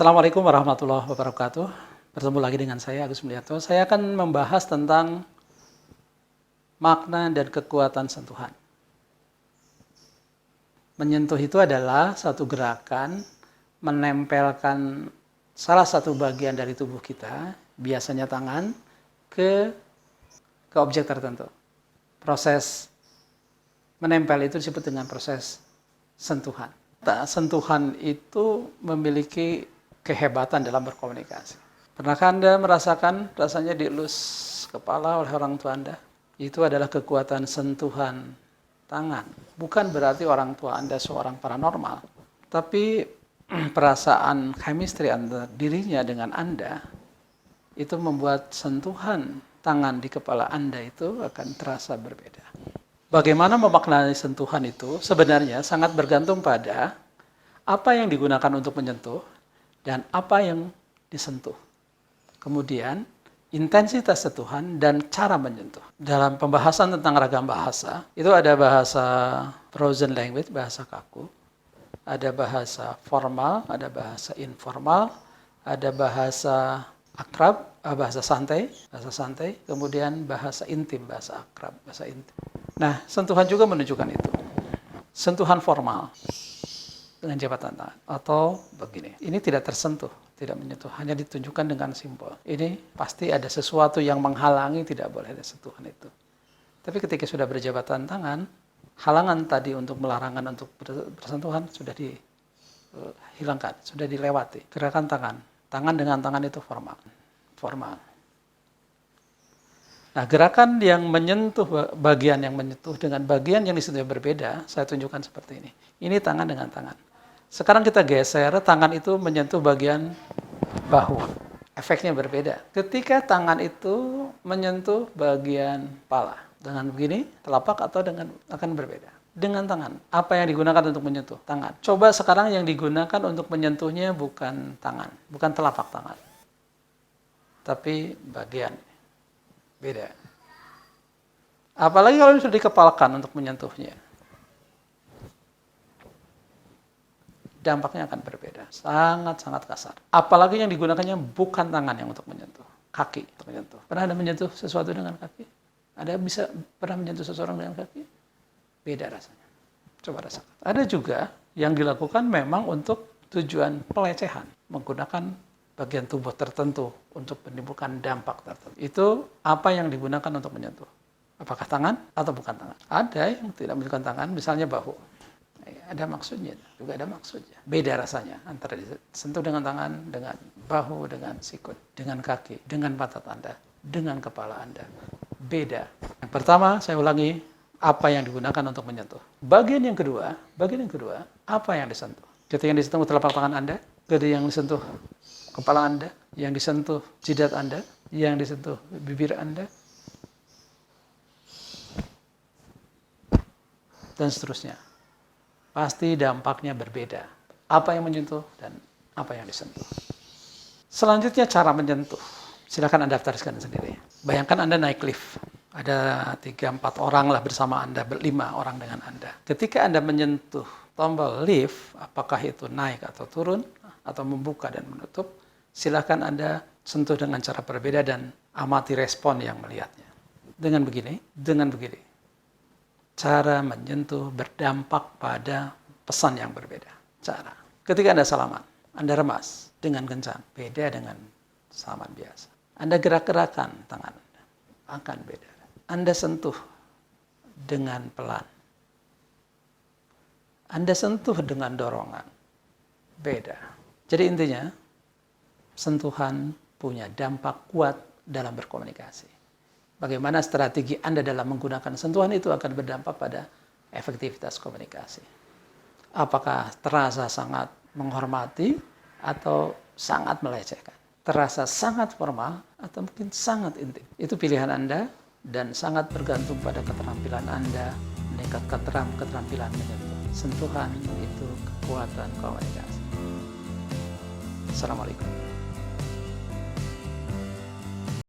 Assalamualaikum warahmatullahi wabarakatuh. Bertemu lagi dengan saya, Agus Mulyanto. Saya akan membahas tentang makna dan kekuatan sentuhan. Menyentuh itu adalah satu gerakan menempelkan salah satu bagian dari tubuh kita, biasanya tangan, ke objek tertentu. Proses menempel itu disebut dengan proses sentuhan. Sentuhan itu memiliki kehebatan dalam berkomunikasi. Pernahkah Anda merasakan rasanya dielus kepala oleh orang tua Anda? Itu adalah kekuatan sentuhan tangan. Bukan berarti orang tua Anda seorang paranormal, tapi perasaan chemistry antara dirinya dengan Anda itu membuat sentuhan tangan di kepala Anda itu akan terasa berbeda. Bagaimana memaknai sentuhan itu sebenarnya sangat bergantung pada apa yang digunakan untuk menyentuh dan apa yang disentuh. Kemudian intensitas sentuhan dan cara menyentuh. Dalam pembahasan tentang ragam bahasa, itu ada bahasa frozen language, bahasa kaku, ada bahasa formal, ada bahasa informal, ada bahasa akrab, bahasa santai, kemudian bahasa intim, bahasa akrab, bahasa intim. Nah, sentuhan juga menunjukkan itu. Sentuhan formal dengan jabatan tangan atau begini. Ini tidak tersentuh, tidak menyentuh, hanya ditunjukkan dengan simbol. Ini pasti ada sesuatu yang menghalangi, tidak boleh ada sentuhan itu. Tapi ketika sudah berjabatan tangan, halangan tadi untuk melarangan untuk bersentuhan sudah dihilangkan, sudah dilewati. Gerakan tangan dengan tangan itu formal. Nah, gerakan yang menyentuh, bagian yang menyentuh dengan bagian yang disentuh berbeda, saya tunjukkan seperti ini. Ini tangan dengan tangan. Sekarang kita geser, tangan itu menyentuh bagian bahu. Efeknya berbeda. Ketika tangan itu menyentuh bagian kepala, dengan begini, telapak atau dengan akan berbeda. Dengan tangan, apa yang digunakan untuk menyentuh? Tangan. Coba sekarang yang digunakan untuk menyentuhnya bukan tangan, bukan telapak tangan, tapi bagian. Beda. Apalagi kalau sudah dikepalkan untuk menyentuhnya. Dampaknya akan berbeda. Sangat-sangat kasar. Apalagi yang digunakannya bukan tangan yang untuk menyentuh. Kaki untuk menyentuh. Pernah Anda menyentuh sesuatu dengan kaki? Ada pernah menyentuh seseorang dengan kaki? Beda rasanya. Coba rasakan. Ada juga yang dilakukan memang untuk tujuan pelecehan. Menggunakan bagian tubuh tertentu untuk menimbulkan dampak tertentu. Itu apa yang digunakan untuk menyentuh. Apakah tangan atau bukan tangan? Ada yang tidak menggunakan tangan, misalnya bahu. Ada maksudnya, juga ada maksudnya. Beda rasanya antara disentuh dengan tangan, dengan bahu, dengan sikut, dengan kaki, dengan pantat Anda, dengan kepala Anda. Beda. Yang pertama, saya ulangi, apa yang digunakan untuk menyentuh. Bagian yang kedua, apa yang disentuh. Ketika yang disentuh telapak tangan Anda, ketika yang disentuh kepala Anda, yang disentuh jidat Anda, yang disentuh bibir Anda, dan seterusnya. Pasti dampaknya berbeda. Apa yang menyentuh dan apa yang disentuh. Selanjutnya cara menyentuh. Silakan Anda daftarkan sendiri. Bayangkan Anda naik lift. Ada 3-4 orang lah bersama Anda, 5 orang dengan Anda. Ketika Anda menyentuh tombol lift, apakah itu naik atau turun, atau membuka dan menutup, silakan Anda sentuh dengan cara berbeda dan amati respon yang melihatnya. Dengan begini. Cara menyentuh berdampak pada pesan yang berbeda. Cara. Ketika Anda salaman, Anda remas dengan kencang, beda dengan salaman biasa. Anda gerak-gerakan tangan Anda, akan beda. Anda sentuh dengan pelan. Anda sentuh dengan dorongan, beda. Jadi intinya, sentuhan punya dampak kuat dalam berkomunikasi. Bagaimana strategi Anda dalam menggunakan sentuhan itu akan berdampak pada efektivitas komunikasi. Apakah terasa sangat menghormati atau sangat melecehkan? Terasa sangat formal atau mungkin sangat intim? Itu pilihan Anda dan sangat bergantung pada keterampilan Anda meningkatkan keterampilan menyentuh. Sentuhan itu kekuatan komunikasi. Assalamualaikum.